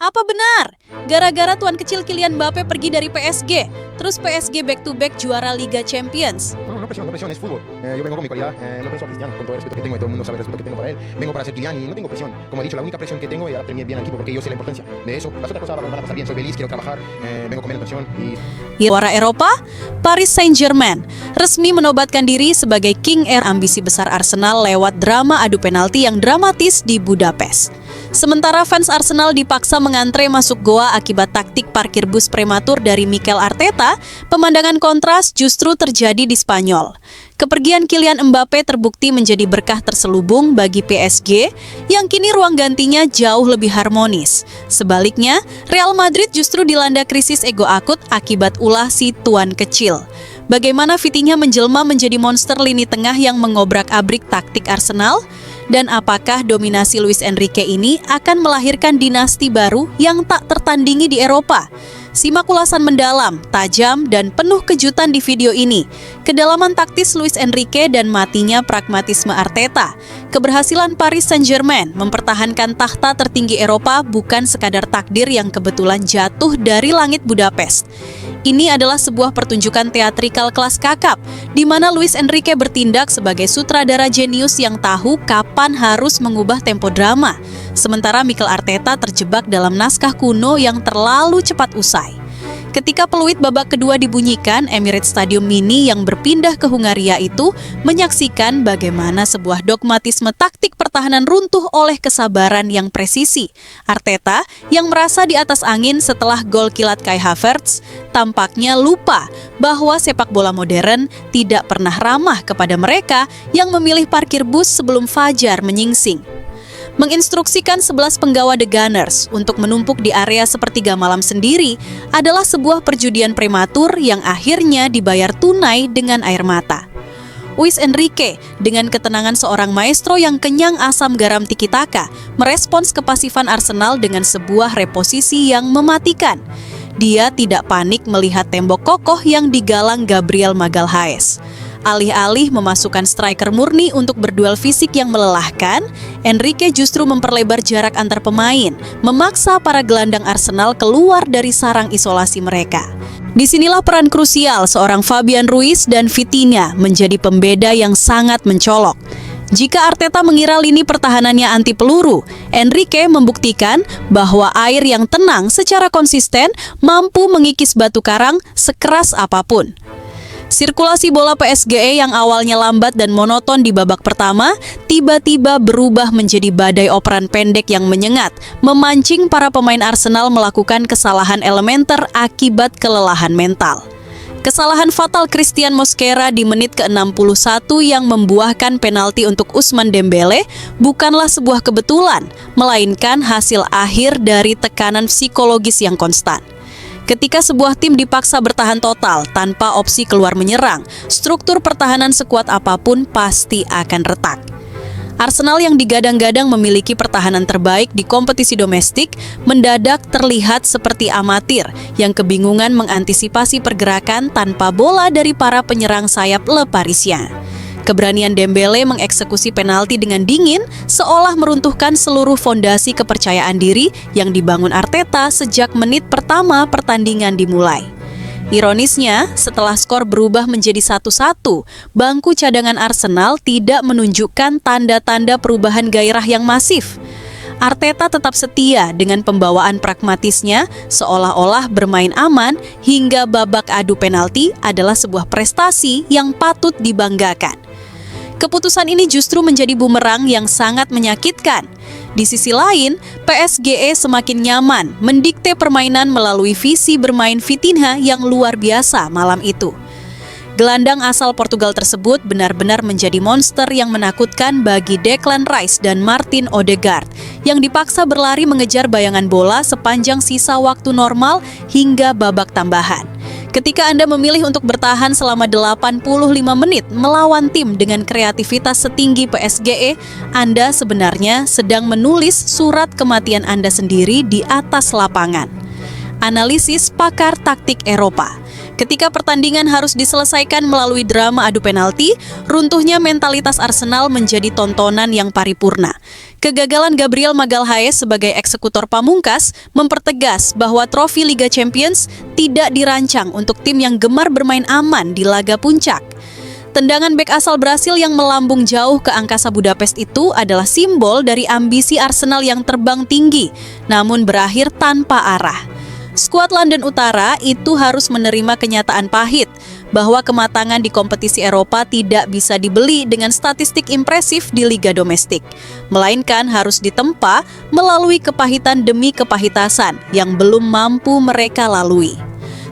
Apa benar? Gara-gara tuan kecil Kylian Mbappe pergi dari PSG, terus PSG back-to-back juara Liga Champions. No, no presión, es fútbol. Yo vengo con mi cualidad, no presiono a Cristiano, con todo el respeto que tengo y todo el mundo sabe el respeto que tengo para él. Vengo para ser Kylian y no tengo presión. Como he dicho, la única presión que tengo es adaptarme bien al equipo porque yo sé la importancia de eso. Las otras cosas van a pasar bien, soy feliz, quiero trabajar, vengo con menos presión y... Juara Eropa, Paris Saint-Germain resmi menobatkan diri sebagai King Air ambisi besar Arsenal lewat drama adu penalti yang dramatis di Budapest. Sementara fans Arsenal dipaksa mengantre masuk goa akibat taktik parkir bus prematur dari Mikel Arteta, pemandangan kontras justru terjadi di Spanyol. Kepergian Kylian Mbappe terbukti menjadi berkah terselubung bagi PSG yang kini ruang gantinya jauh lebih harmonis. Sebaliknya, Real Madrid justru dilanda krisis ego akut akibat ulah si tuan kecil. Bagaimana Vitinha menjelma menjadi monster lini tengah yang mengobrak-abrik taktik Arsenal? Dan apakah dominasi Luis Enrique ini akan melahirkan dinasti baru yang tak tertandingi di Eropa? Simak ulasan mendalam, tajam, dan penuh kejutan di video ini. Kedalaman taktis Luis Enrique dan matinya pragmatisme Arteta. Keberhasilan Paris Saint-Germain mempertahankan tahta tertinggi Eropa bukan sekadar takdir yang kebetulan jatuh dari langit Budapest. Ini adalah sebuah pertunjukan teatrikal kelas kakap, di mana Luis Enrique bertindak sebagai sutradara jenius yang tahu kapan harus mengubah tempo drama. Sementara Mikel Arteta terjebak dalam naskah kuno yang terlalu cepat usai. Ketika peluit babak kedua dibunyikan, Emirates Stadium Mini yang berpindah ke Hungaria itu menyaksikan bagaimana sebuah dogmatisme taktik pertahanan runtuh oleh kesabaran yang presisi. Arteta, yang merasa di atas angin setelah gol kilat Kai Havertz, tampaknya lupa bahwa sepak bola modern tidak pernah ramah kepada mereka yang memilih parkir bus sebelum fajar menyingsing. Menginstruksikan 11 penggawa The Gunners untuk menumpuk di area sepertiga malam sendiri adalah sebuah perjudian prematur yang akhirnya dibayar tunai dengan air mata. Luis Enrique, dengan ketenangan seorang maestro yang kenyang asam garam tiki-taka, merespons kepasifan Arsenal dengan sebuah reposisi yang mematikan. Dia tidak panik melihat tembok kokoh yang digalang Gabriel Magalhaes. Alih-alih memasukkan striker murni untuk berduel fisik yang melelahkan, Enrique justru memperlebar jarak antar pemain, memaksa para gelandang Arsenal keluar dari sarang isolasi mereka. Disinilah peran krusial seorang Fabian Ruiz dan Vitinha menjadi pembeda yang sangat mencolok. Jika Arteta mengira lini pertahanannya anti peluru, Enrique membuktikan bahwa air yang tenang secara konsisten mampu mengikis batu karang sekeras apapun. Sirkulasi bola PSG yang awalnya lambat dan monoton di babak pertama, tiba-tiba berubah menjadi badai operan pendek yang menyengat, memancing para pemain Arsenal melakukan kesalahan elementer akibat kelelahan mental. Kesalahan fatal Christian Mosquera di menit ke-61 yang membuahkan penalti untuk Ousmane Dembele bukanlah sebuah kebetulan, melainkan hasil akhir dari tekanan psikologis yang konstan. Ketika sebuah tim dipaksa bertahan total tanpa opsi keluar menyerang, struktur pertahanan sekuat apapun pasti akan retak. Arsenal yang digadang-gadang memiliki pertahanan terbaik di kompetisi domestik mendadak terlihat seperti amatir yang kebingungan mengantisipasi pergerakan tanpa bola dari para penyerang sayap Le Parisien. Keberanian Dembele mengeksekusi penalti dengan dingin seolah meruntuhkan seluruh fondasi kepercayaan diri yang dibangun Arteta sejak menit pertama pertandingan dimulai. Ironisnya, setelah skor berubah menjadi 1-1, bangku cadangan Arsenal tidak menunjukkan tanda-tanda perubahan gairah yang masif. Arteta tetap setia dengan pembawaan pragmatisnya seolah-olah bermain aman hingga babak adu penalti adalah sebuah prestasi yang patut dibanggakan. Keputusan ini justru menjadi bumerang yang sangat menyakitkan. Di sisi lain, PSG semakin nyaman mendikte permainan melalui visi bermain Vitinha yang luar biasa malam itu. Gelandang asal Portugal tersebut benar-benar menjadi monster yang menakutkan bagi Declan Rice dan Martin Odegaard yang dipaksa berlari mengejar bayangan bola sepanjang sisa waktu normal hingga babak tambahan. Ketika Anda memilih untuk bertahan selama 85 menit melawan tim dengan kreativitas setinggi PSG, Anda sebenarnya sedang menulis surat kematian Anda sendiri di atas lapangan. Analisis pakar taktik Eropa. Ketika pertandingan harus diselesaikan melalui drama adu penalti, runtuhnya mentalitas Arsenal menjadi tontonan yang paripurna. Kegagalan Gabriel Magalhaes sebagai eksekutor pamungkas mempertegas bahwa trofi Liga Champions tidak dirancang untuk tim yang gemar bermain aman di laga puncak. Tendangan bek asal Brasil yang melambung jauh ke angkasa Budapest itu adalah simbol dari ambisi Arsenal yang terbang tinggi, namun berakhir tanpa arah. Skuad London Utara itu harus menerima kenyataan pahit bahwa kematangan di kompetisi Eropa tidak bisa dibeli dengan statistik impresif di liga domestik, melainkan harus ditempa melalui kepahitan demi kepahitasan yang belum mampu mereka lalui.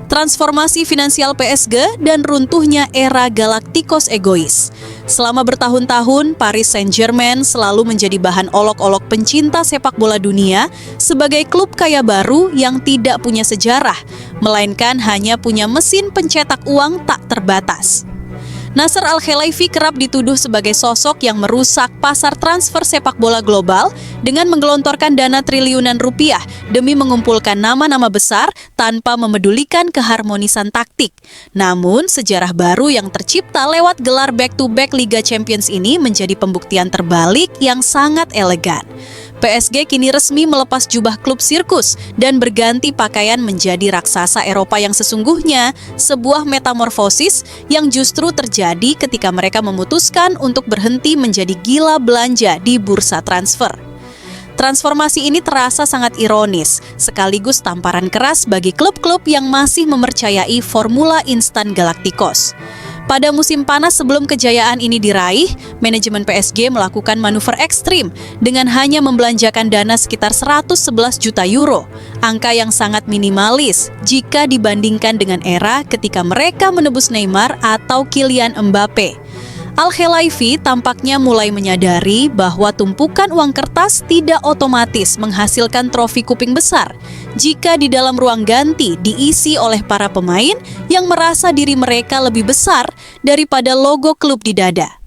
Transformasi finansial PSG dan runtuhnya era Galacticos egois. Selama bertahun-tahun, Paris Saint-Germain selalu menjadi bahan olok-olok pencinta sepak bola dunia sebagai klub kaya baru yang tidak punya sejarah, melainkan hanya punya mesin pencetak uang tak terbatas. Nasser Al-Khelaifi kerap dituduh sebagai sosok yang merusak pasar transfer sepak bola global dengan menggelontorkan dana triliunan rupiah demi mengumpulkan nama-nama besar tanpa memedulikan keharmonisan taktik. Namun, sejarah baru yang tercipta lewat gelar back-to-back Liga Champions ini menjadi pembuktian terbalik yang sangat elegan. PSG kini resmi melepas jubah klub sirkus dan berganti pakaian menjadi raksasa Eropa yang sesungguhnya, sebuah metamorfosis yang justru terjadi ketika mereka memutuskan untuk berhenti menjadi gila belanja di bursa transfer. Transformasi ini terasa sangat ironis, sekaligus tamparan keras bagi klub-klub yang masih mempercayai formula instan Galacticos. Pada musim panas sebelum kejayaan ini diraih, manajemen PSG melakukan manuver ekstrim dengan hanya membelanjakan dana sekitar 111 juta euro, angka yang sangat minimalis jika dibandingkan dengan era ketika mereka menebus Neymar atau Kylian Mbappe. Al-Khelaifi tampaknya mulai menyadari bahwa tumpukan uang kertas tidak otomatis menghasilkan trofi kuping besar jika di dalam ruang ganti diisi oleh para pemain yang merasa diri mereka lebih besar daripada logo klub di dada.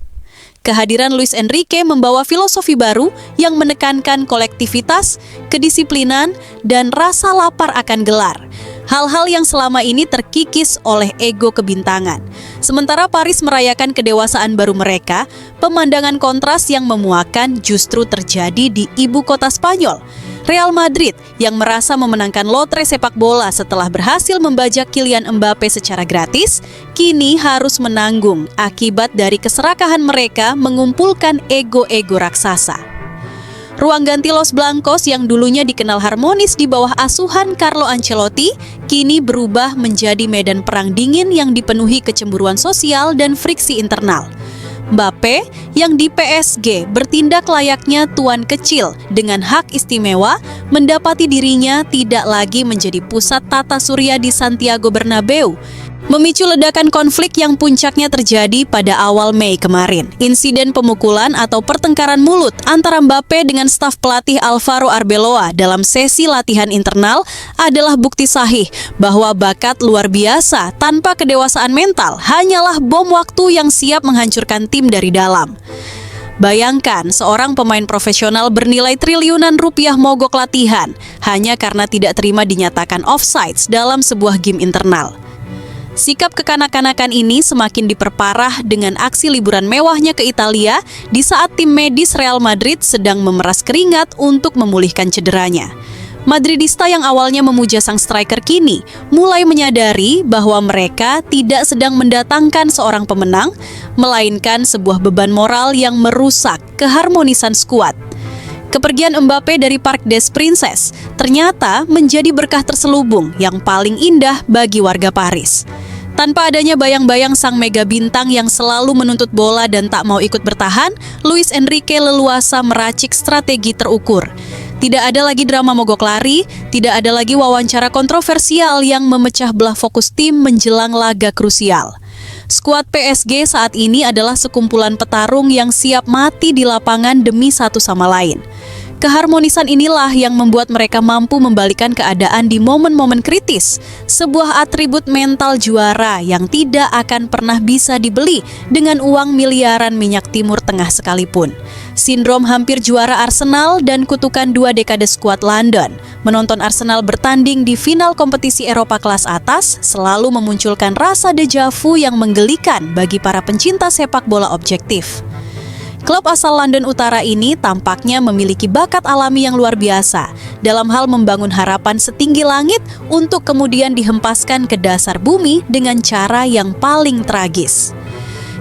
Kehadiran Luis Enrique membawa filosofi baru yang menekankan kolektivitas, kedisiplinan, dan rasa lapar akan gelar. Hal-hal yang selama ini terkikis oleh ego kebintangan. Sementara Paris merayakan kedewasaan baru mereka, pemandangan kontras yang memuakan justru terjadi di ibu kota Spanyol. Real Madrid yang merasa memenangkan lotre sepak bola setelah berhasil membajak Kylian Mbappe secara gratis, kini harus menanggung akibat dari keserakahan mereka mengumpulkan ego-ego raksasa. Ruang ganti Los Blancos yang dulunya dikenal harmonis di bawah asuhan Carlo Ancelotti, kini berubah menjadi medan perang dingin yang dipenuhi kecemburuan sosial dan friksi internal. Mbappe yang di PSG bertindak layaknya tuan kecil dengan hak istimewa mendapati dirinya tidak lagi menjadi pusat tata surya di Santiago Bernabeu, memicu ledakan konflik yang puncaknya terjadi pada awal Mei kemarin. Insiden pemukulan atau pertengkaran mulut antara Mbappe dengan staf pelatih Alvaro Arbeloa dalam sesi latihan internal adalah bukti sahih bahwa bakat luar biasa tanpa kedewasaan mental hanyalah bom waktu yang siap menghancurkan tim dari dalam. Bayangkan seorang pemain profesional bernilai triliunan rupiah mogok latihan hanya karena tidak terima dinyatakan offsides dalam sebuah game internal. Sikap kekanak-kanakan ini semakin diperparah dengan aksi liburan mewahnya ke Italia di saat tim medis Real Madrid sedang memeras keringat untuk memulihkan cederanya. Madridista yang awalnya memuja sang striker kini mulai menyadari bahwa mereka tidak sedang mendatangkan seorang pemenang, melainkan sebuah beban moral yang merusak keharmonisan skuad. Kepergian Mbappe dari Parc des Princes ternyata menjadi berkah terselubung yang paling indah bagi warga Paris. Tanpa adanya bayang-bayang sang mega bintang yang selalu menuntut bola dan tak mau ikut bertahan, Luis Enrique leluasa meracik strategi terukur. Tidak ada lagi drama mogok lari, tidak ada lagi wawancara kontroversial yang memecah belah fokus tim menjelang laga krusial. Skuad PSG saat ini adalah sekumpulan petarung yang siap mati di lapangan demi satu sama lain. Keharmonisan inilah yang membuat mereka mampu membalikan keadaan di momen-momen kritis, sebuah atribut mental juara yang tidak akan pernah bisa dibeli dengan uang miliaran minyak Timur Tengah sekalipun. Sindrom hampir juara Arsenal dan kutukan 2 dekade skuad London. Menonton Arsenal bertanding di final kompetisi Eropa kelas atas selalu memunculkan rasa deja vu yang menggelikan bagi para pencinta sepak bola objektif. Klub asal London Utara ini tampaknya memiliki bakat alami yang luar biasa dalam hal membangun harapan setinggi langit untuk kemudian dihempaskan ke dasar bumi dengan cara yang paling tragis.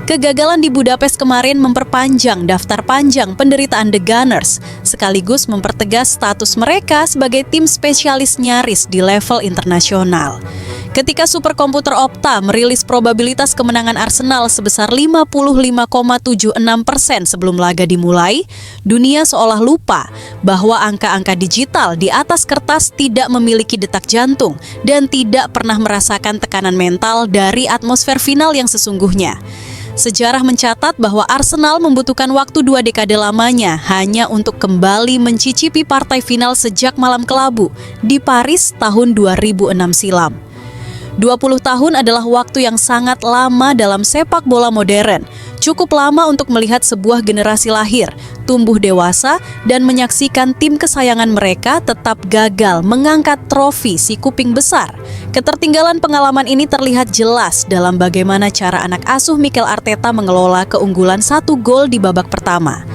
Kegagalan di Budapest kemarin memperpanjang daftar panjang penderitaan The Gunners, sekaligus mempertegas status mereka sebagai tim spesialis nyaris di level internasional. Ketika superkomputer Opta merilis probabilitas kemenangan Arsenal sebesar 55,76% sebelum laga dimulai, dunia seolah lupa bahwa angka-angka digital di atas kertas tidak memiliki detak jantung dan tidak pernah merasakan tekanan mental dari atmosfer final yang sesungguhnya. Sejarah mencatat bahwa Arsenal membutuhkan waktu 2 dekade lamanya hanya untuk kembali mencicipi partai final sejak malam kelabu di Paris tahun 2006 silam. 20 tahun adalah waktu yang sangat lama dalam sepak bola modern. Cukup lama untuk melihat sebuah generasi lahir, tumbuh dewasa, dan menyaksikan tim kesayangan mereka tetap gagal mengangkat trofi si kuping besar. Ketertinggalan pengalaman ini terlihat jelas dalam bagaimana cara anak asuh Mikel Arteta mengelola keunggulan 1 gol di babak pertama.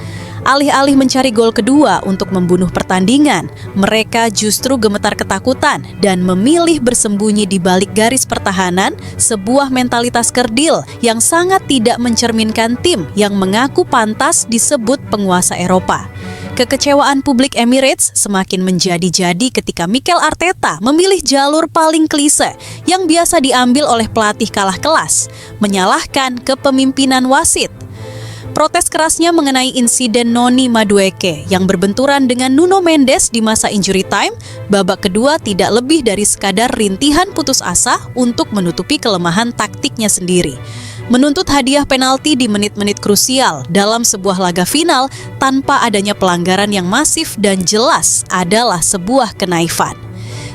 Alih-alih mencari gol kedua untuk membunuh pertandingan, mereka justru gemetar ketakutan dan memilih bersembunyi di balik garis pertahanan, sebuah mentalitas kerdil yang sangat tidak mencerminkan tim yang mengaku pantas disebut penguasa Eropa. Kekecewaan publik Emirates semakin menjadi-jadi ketika Mikel Arteta memilih jalur paling klise yang biasa diambil oleh pelatih kalah kelas, menyalahkan kepemimpinan wasit. Protes kerasnya mengenai insiden Noni Madueke yang berbenturan dengan Nuno Mendes di masa injury time, babak kedua tidak lebih dari sekadar rintihan putus asa untuk menutupi kelemahan taktiknya sendiri. Menuntut hadiah penalti di menit-menit krusial dalam sebuah laga final tanpa adanya pelanggaran yang masif dan jelas adalah sebuah kenaifan.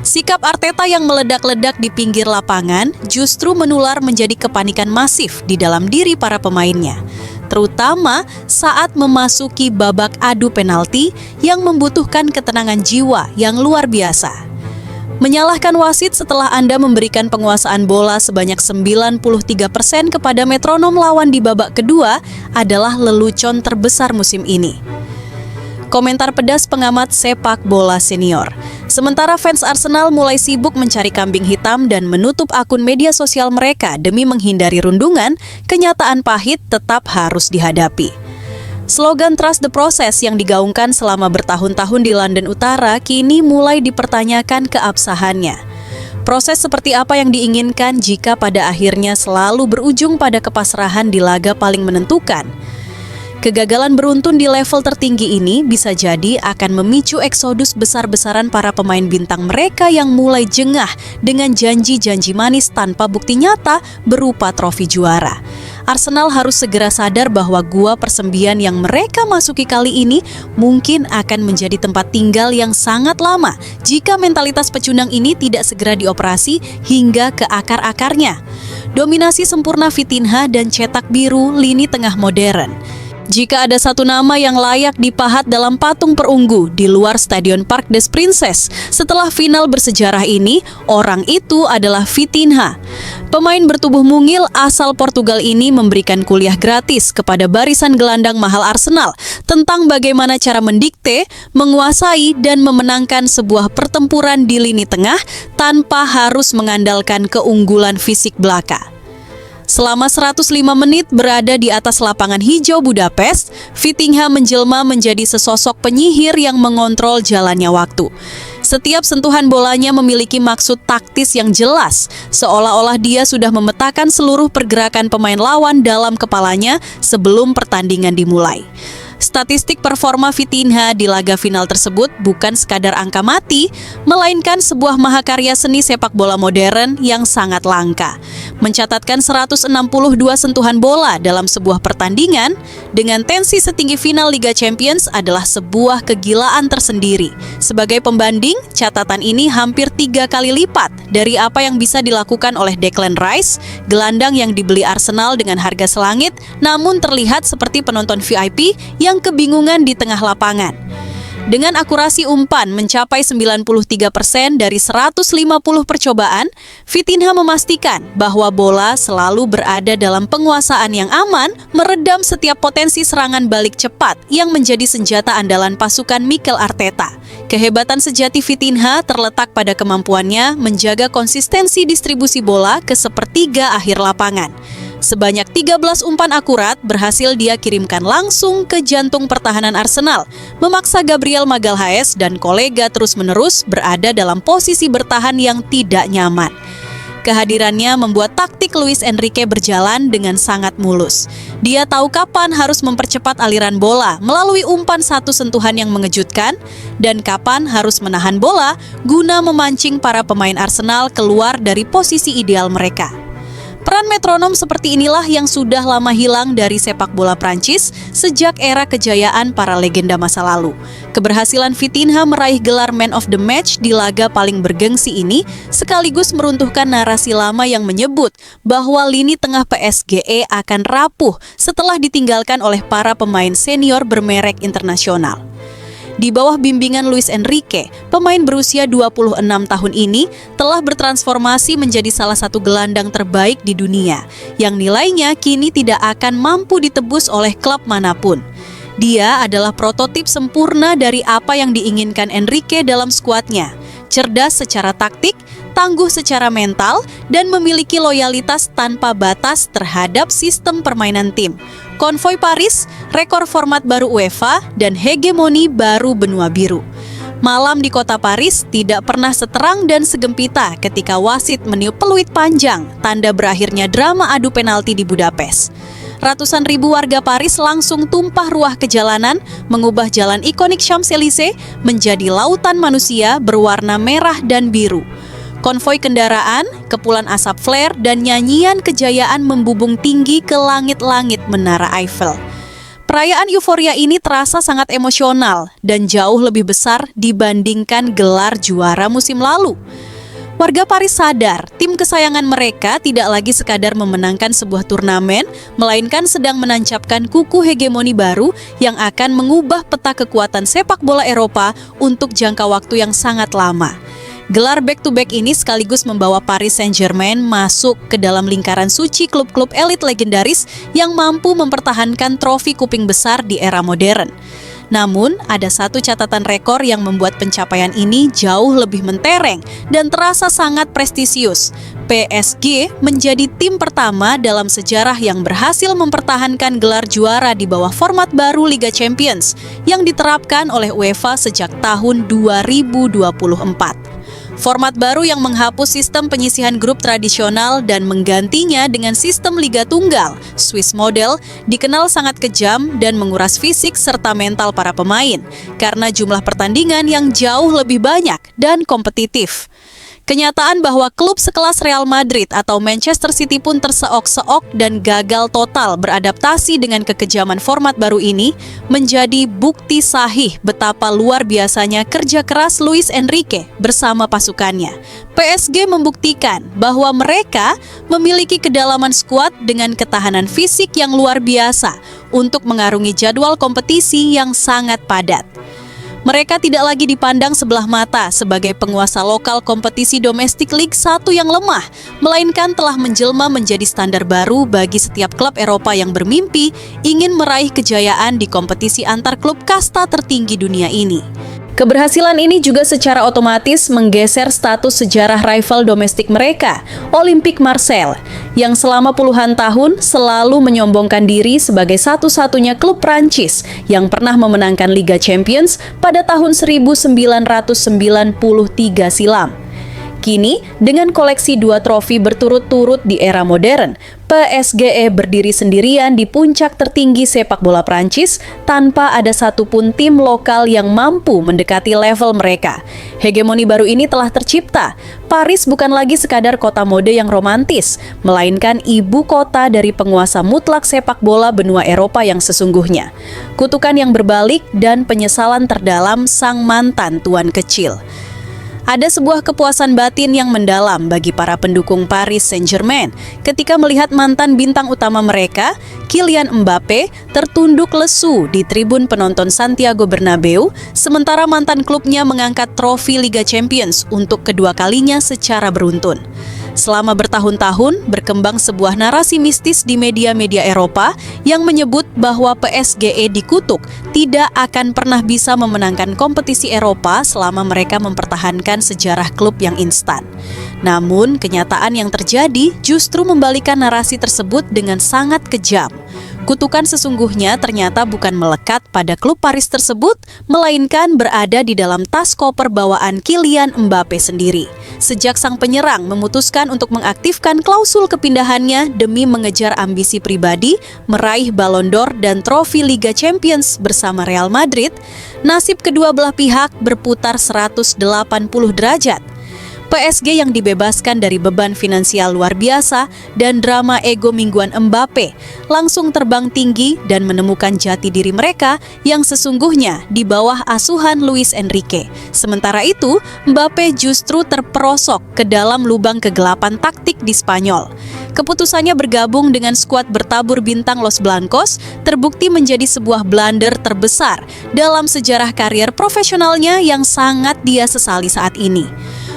Sikap Arteta yang meledak-ledak di pinggir lapangan justru menular menjadi kepanikan masif di dalam diri para pemainnya, terutama saat memasuki babak adu penalti yang membutuhkan ketenangan jiwa yang luar biasa. Menyalahkan wasit setelah Anda memberikan penguasaan bola sebanyak 93% kepada metronom lawan di babak kedua adalah lelucon terbesar musim ini. Komentar pedas pengamat sepak bola senior. Sementara fans Arsenal mulai sibuk mencari kambing hitam dan menutup akun media sosial mereka demi menghindari rundungan, kenyataan pahit tetap harus dihadapi. Slogan Trust the Process yang digaungkan selama bertahun-tahun di London Utara kini mulai dipertanyakan keabsahannya. Proses seperti apa yang diinginkan jika pada akhirnya selalu berujung pada kepasrahan di laga paling menentukan? Kegagalan beruntun di level tertinggi ini bisa jadi akan memicu eksodus besar-besaran para pemain bintang mereka yang mulai jengah dengan janji-janji manis tanpa bukti nyata berupa trofi juara. Arsenal harus segera sadar bahwa gua persembian yang mereka masuki kali ini mungkin akan menjadi tempat tinggal yang sangat lama jika mentalitas pecundang ini tidak segera dioperasi hingga ke akar-akarnya. Dominasi sempurna Vitinha dan cetak biru lini tengah modern. Jika ada satu nama yang layak dipahat dalam patung perunggu di luar Stadion Parc des Princes setelah final bersejarah ini, orang itu adalah Vitinha. Pemain bertubuh mungil asal Portugal ini memberikan kuliah gratis kepada barisan gelandang mahal Arsenal tentang bagaimana cara mendikte, menguasai, dan memenangkan sebuah pertempuran di lini tengah tanpa harus mengandalkan keunggulan fisik belaka. Selama 105 menit berada di atas lapangan hijau Budapest, Vitinha menjelma menjadi sesosok penyihir yang mengontrol jalannya waktu. Setiap sentuhan bolanya memiliki maksud taktis yang jelas, seolah-olah dia sudah memetakan seluruh pergerakan pemain lawan dalam kepalanya sebelum pertandingan dimulai. Statistik performa Vitinha di laga final tersebut bukan sekadar angka mati, melainkan sebuah mahakarya seni sepak bola modern yang sangat langka. mencatatkan 162 sentuhan bola dalam sebuah pertandingan dengan tensi setinggi final Liga Champions adalah sebuah kegilaan tersendiri. Sebagai pembanding, catatan ini hampir 3 kali lipat dari apa yang bisa dilakukan oleh Declan Rice, gelandang yang dibeli Arsenal dengan harga selangit, namun terlihat seperti penonton VIP yang kebingungan di tengah lapangan. Dengan akurasi umpan mencapai 93% dari 150 percobaan, Vitinha memastikan bahwa bola selalu berada dalam penguasaan yang aman, meredam setiap potensi serangan balik cepat yang menjadi senjata andalan pasukan Mikel Arteta. Kehebatan sejati Vitinha terletak pada kemampuannya menjaga konsistensi distribusi bola ke sepertiga akhir lapangan. Sebanyak 13 umpan akurat berhasil dia kirimkan langsung ke jantung pertahanan Arsenal, memaksa Gabriel Magalhaes dan kolega terus-menerus berada dalam posisi bertahan yang tidak nyaman. Kehadirannya membuat taktik Luis Enrique berjalan dengan sangat mulus. Dia tahu kapan harus mempercepat aliran bola melalui umpan satu sentuhan yang mengejutkan dan kapan harus menahan bola guna memancing para pemain Arsenal keluar dari posisi ideal mereka. Peran metronom seperti inilah yang sudah lama hilang dari sepak bola Prancis sejak era kejayaan para legenda masa lalu. Keberhasilan Vitinha meraih gelar Man of the Match di laga paling bergengsi ini sekaligus meruntuhkan narasi lama yang menyebut bahwa lini tengah PSG akan rapuh setelah ditinggalkan oleh para pemain senior bermerek internasional. Di bawah bimbingan Luis Enrique, pemain berusia 26 tahun ini telah bertransformasi menjadi salah satu gelandang terbaik di dunia, yang nilainya kini tidak akan mampu ditebus oleh klub manapun. Dia adalah prototip sempurna dari apa yang diinginkan Enrique dalam skuadnya. Cerdas secara taktik, tangguh secara mental, dan memiliki loyalitas tanpa batas terhadap sistem permainan tim. Konvoi Paris, rekor format baru UEFA, dan hegemoni baru benua biru. Malam di kota Paris tidak pernah seterang dan segempita ketika wasit meniup peluit panjang, tanda berakhirnya drama adu penalti di Budapest. Ratusan ribu warga Paris langsung tumpah ruah ke jalanan, mengubah jalan ikonik Champs-Élysées menjadi lautan manusia berwarna merah dan biru. Konvoi kendaraan, kepulan asap flare, dan nyanyian kejayaan membubung tinggi ke langit-langit Menara Eiffel. Perayaan euforia ini terasa sangat emosional dan jauh lebih besar dibandingkan gelar juara musim lalu. Warga Paris sadar, tim kesayangan mereka tidak lagi sekadar memenangkan sebuah turnamen, melainkan sedang menancapkan kuku hegemoni baru yang akan mengubah peta kekuatan sepak bola Eropa untuk jangka waktu yang sangat lama. Gelar back-to-back ini sekaligus membawa Paris Saint-Germain masuk ke dalam lingkaran suci klub-klub elit legendaris yang mampu mempertahankan trofi kuping besar di era modern. Namun, ada satu catatan rekor yang membuat pencapaian ini jauh lebih mentereng dan terasa sangat prestisius. PSG menjadi tim pertama dalam sejarah yang berhasil mempertahankan gelar juara di bawah format baru Liga Champions yang diterapkan oleh UEFA sejak tahun 2024. Format baru yang menghapus sistem penyisihan grup tradisional dan menggantinya dengan sistem Liga Tunggal, Swiss model, dikenal sangat kejam dan menguras fisik serta mental para pemain karena jumlah pertandingan yang jauh lebih banyak dan kompetitif. Kenyataan bahwa klub sekelas Real Madrid atau Manchester City pun terseok-seok dan gagal total beradaptasi dengan kekejaman format baru ini menjadi bukti sahih betapa luar biasanya kerja keras Luis Enrique bersama pasukannya. PSG membuktikan bahwa mereka memiliki kedalaman skuad dengan ketahanan fisik yang luar biasa untuk mengarungi jadwal kompetisi yang sangat padat. Mereka tidak lagi dipandang sebelah mata sebagai penguasa lokal kompetisi domestik Ligue 1 yang lemah, melainkan telah menjelma menjadi standar baru bagi setiap klub Eropa yang bermimpi ingin meraih kejayaan di kompetisi antar klub kasta tertinggi dunia ini. Keberhasilan ini juga secara otomatis menggeser status sejarah rival domestik mereka, Olympique Marseille, yang selama puluhan tahun selalu menyombongkan diri sebagai satu-satunya klub Prancis yang pernah memenangkan Liga Champions pada tahun 1993 silam. Kini, dengan koleksi 2 trofi berturut-turut di era modern, PSGE berdiri sendirian di puncak tertinggi sepak bola Prancis tanpa ada satupun tim lokal yang mampu mendekati level mereka. Hegemoni baru ini telah tercipta. Paris bukan lagi sekadar kota mode yang romantis, melainkan ibu kota dari penguasa mutlak sepak bola benua Eropa yang sesungguhnya. Kutukan yang berbalik dan penyesalan terdalam sang mantan tuan kecil. Ada sebuah kepuasan batin yang mendalam bagi para pendukung Paris Saint-Germain ketika melihat mantan bintang utama mereka, Kylian Mbappe, tertunduk lesu di tribun penonton Santiago Bernabeu, sementara mantan klubnya mengangkat trofi Liga Champions untuk kedua kalinya secara beruntun. Selama bertahun-tahun, berkembang sebuah narasi mistis di media-media Eropa yang menyebut bahwa PSGE dikutuk tidak akan pernah bisa memenangkan kompetisi Eropa selama mereka mempertahankan sejarah klub yang instan. Namun, kenyataan yang terjadi justru membalikan narasi tersebut dengan sangat kejam. Kutukan sesungguhnya ternyata bukan melekat pada klub Paris tersebut, melainkan berada di dalam tas koper bawaan Kylian Mbappe sendiri. Sejak sang penyerang memutuskan untuk mengaktifkan klausul kepindahannya demi mengejar ambisi pribadi, meraih Ballon d'Or dan trofi Liga Champions bersama Real Madrid, nasib kedua belah pihak berputar 180 derajat. PSG yang dibebaskan dari beban finansial luar biasa dan drama ego mingguan Mbappe langsung terbang tinggi dan menemukan jati diri mereka yang sesungguhnya di bawah asuhan Luis Enrique. Sementara itu, Mbappe justru terperosok ke dalam lubang kegelapan taktik di Spanyol. Keputusannya bergabung dengan skuad bertabur bintang Los Blancos terbukti menjadi sebuah blunder terbesar dalam sejarah karier profesionalnya yang sangat dia sesali saat ini.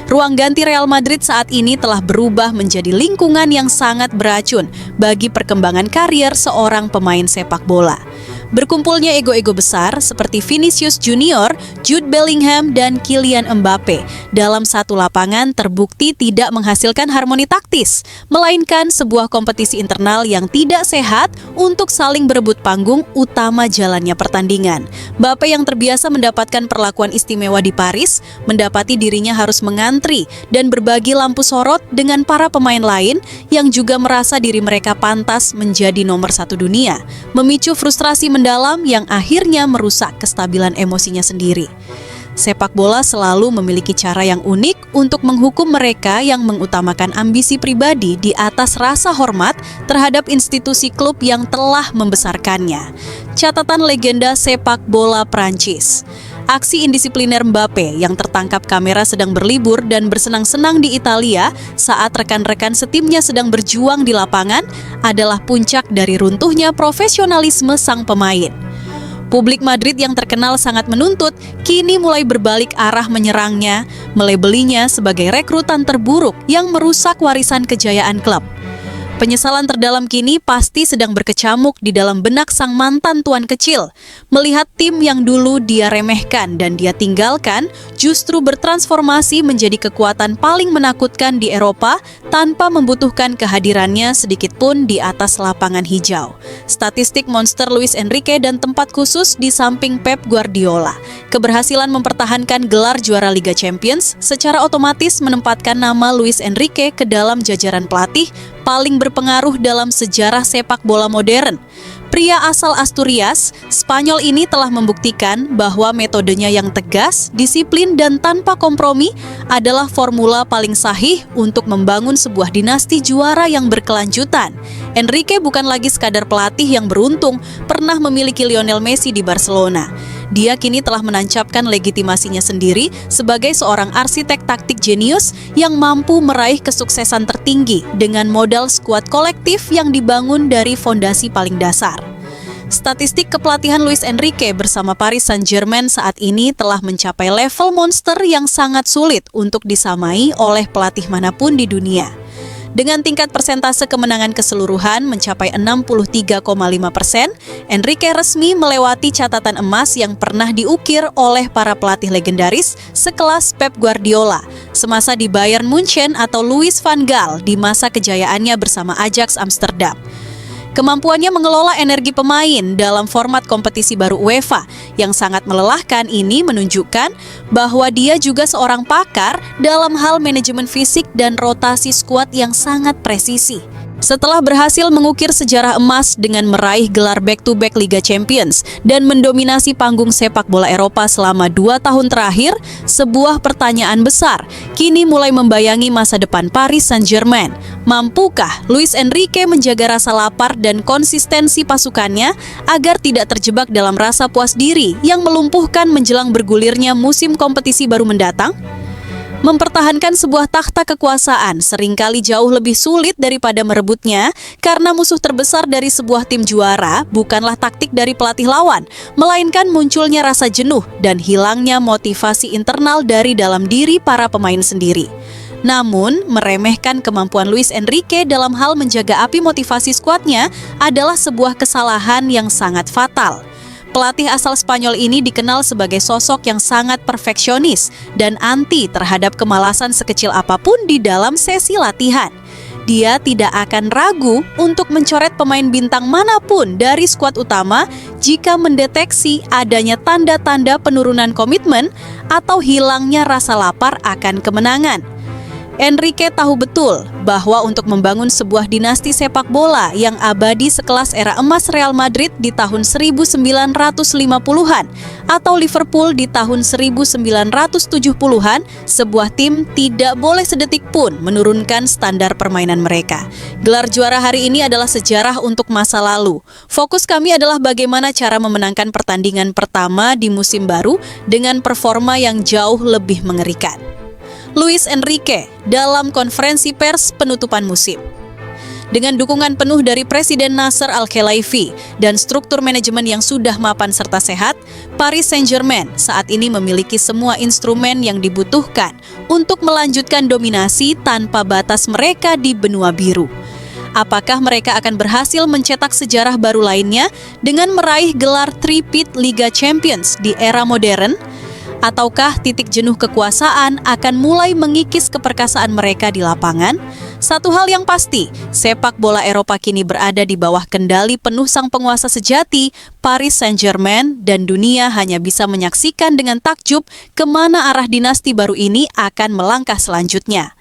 Ruang ganti Real Madrid saat ini telah berubah menjadi lingkungan yang sangat beracun bagi perkembangan karier seorang pemain sepak bola. Berkumpulnya ego-ego besar seperti Vinicius Junior, Jude Bellingham, dan Kylian Mbappe dalam satu lapangan terbukti tidak menghasilkan harmoni taktis, melainkan sebuah kompetisi internal yang tidak sehat untuk saling berebut panggung utama jalannya pertandingan. Mbappe yang terbiasa mendapatkan perlakuan istimewa di Paris, mendapati dirinya harus mengantri dan berbagi lampu sorot dengan para pemain lain yang juga merasa diri mereka pantas menjadi nomor satu dunia, memicu frustrasi mendalam yang akhirnya merusak kestabilan emosinya sendiri. Sepak bola selalu memiliki cara yang unik untuk menghukum mereka yang mengutamakan ambisi pribadi di atas rasa hormat terhadap institusi klub yang telah membesarkannya. Catatan legenda sepak bola Prancis. Aksi indisipliner Mbappe yang tertangkap kamera sedang berlibur dan bersenang-senang di Italia saat rekan-rekan setimnya sedang berjuang di lapangan adalah puncak dari runtuhnya profesionalisme sang pemain. Publik Madrid yang terkenal sangat menuntut kini mulai berbalik arah menyerangnya, melebelinya sebagai rekrutan terburuk yang merusak warisan kejayaan klub. Penyesalan terdalam kini pasti sedang berkecamuk di dalam benak sang mantan tuan kecil. Melihat tim yang dulu dia remehkan dan dia tinggalkan justru bertransformasi menjadi kekuatan paling menakutkan di Eropa tanpa membutuhkan kehadirannya sedikitpun di atas lapangan hijau. Statistik monster Luis Enrique dan tempat khusus di samping Pep Guardiola. Keberhasilan mempertahankan gelar juara Liga Champions secara otomatis menempatkan nama Luis Enrique ke dalam jajaran pelatih paling berpengaruh dalam sejarah sepak bola modern. Pria asal Asturias, Spanyol ini telah membuktikan bahwa metodenya yang tegas, disiplin, dan tanpa kompromi adalah formula paling sahih untuk membangun sebuah dinasti juara yang berkelanjutan. Enrique bukan lagi sekadar pelatih yang beruntung pernah memiliki Lionel Messi di Barcelona. Dia kini telah menancapkan legitimasinya sendiri sebagai seorang arsitek taktik jenius yang mampu meraih kesuksesan tertinggi dengan modal skuad kolektif yang dibangun dari fondasi paling dasar. Statistik kepelatihan Luis Enrique bersama Paris Saint-Germain saat ini telah mencapai level monster yang sangat sulit untuk disamai oleh pelatih manapun di dunia. Dengan tingkat persentase kemenangan keseluruhan mencapai 63,5%, Enrique resmi melewati catatan emas yang pernah diukir oleh para pelatih legendaris sekelas Pep Guardiola semasa di Bayern Munchen atau Louis van Gaal di masa kejayaannya bersama Ajax Amsterdam. Kemampuannya mengelola energi pemain dalam format kompetisi baru UEFA yang sangat melelahkan ini menunjukkan bahwa dia juga seorang pakar dalam hal manajemen fisik dan rotasi skuad yang sangat presisi. Setelah berhasil mengukir sejarah emas dengan meraih gelar back-to-back Liga Champions dan mendominasi panggung sepak bola Eropa selama 2 tahun terakhir, sebuah pertanyaan besar kini mulai membayangi masa depan Paris Saint-Germain. Mampukah Luis Enrique menjaga rasa lapar dan konsistensi pasukannya agar tidak terjebak dalam rasa puas diri yang melumpuhkan menjelang bergulirnya musim kompetisi baru mendatang? Mempertahankan sebuah takhta kekuasaan seringkali jauh lebih sulit daripada merebutnya karena musuh terbesar dari sebuah tim juara bukanlah taktik dari pelatih lawan, melainkan munculnya rasa jenuh dan hilangnya motivasi internal dari dalam diri para pemain sendiri. Namun, meremehkan kemampuan Luis Enrique dalam hal menjaga api motivasi skuadnya adalah sebuah kesalahan yang sangat fatal. Pelatih asal Spanyol ini dikenal sebagai sosok yang sangat perfeksionis dan anti terhadap kemalasan sekecil apapun di dalam sesi latihan. Dia tidak akan ragu untuk mencoret pemain bintang manapun dari skuad utama jika mendeteksi adanya tanda-tanda penurunan komitmen atau hilangnya rasa lapar akan kemenangan. Enrique tahu betul bahwa untuk membangun sebuah dinasti sepak bola yang abadi sekelas era emas Real Madrid di tahun 1950-an atau Liverpool di tahun 1970-an, sebuah tim tidak boleh sedetik pun menurunkan standar permainan mereka. Gelar juara hari ini adalah sejarah untuk masa lalu. Fokus kami adalah bagaimana cara memenangkan pertandingan pertama di musim baru dengan performa yang jauh lebih mengerikan. Luis Enrique dalam konferensi pers penutupan musim. Dengan dukungan penuh dari Presiden Nasser Al-Khelaifi dan struktur manajemen yang sudah mapan serta sehat, Paris Saint-Germain saat ini memiliki semua instrumen yang dibutuhkan untuk melanjutkan dominasi tanpa batas mereka di benua biru. Apakah mereka akan berhasil mencetak sejarah baru lainnya dengan meraih gelar three-peat Liga Champions di era modern? Ataukah titik jenuh kekuasaan akan mulai mengikis keperkasaan mereka di lapangan? Satu hal yang pasti, sepak bola Eropa kini berada di bawah kendali penuh sang penguasa sejati, Paris Saint-Germain, dan dunia hanya bisa menyaksikan dengan takjub kemana arah dinasti baru ini akan melangkah selanjutnya.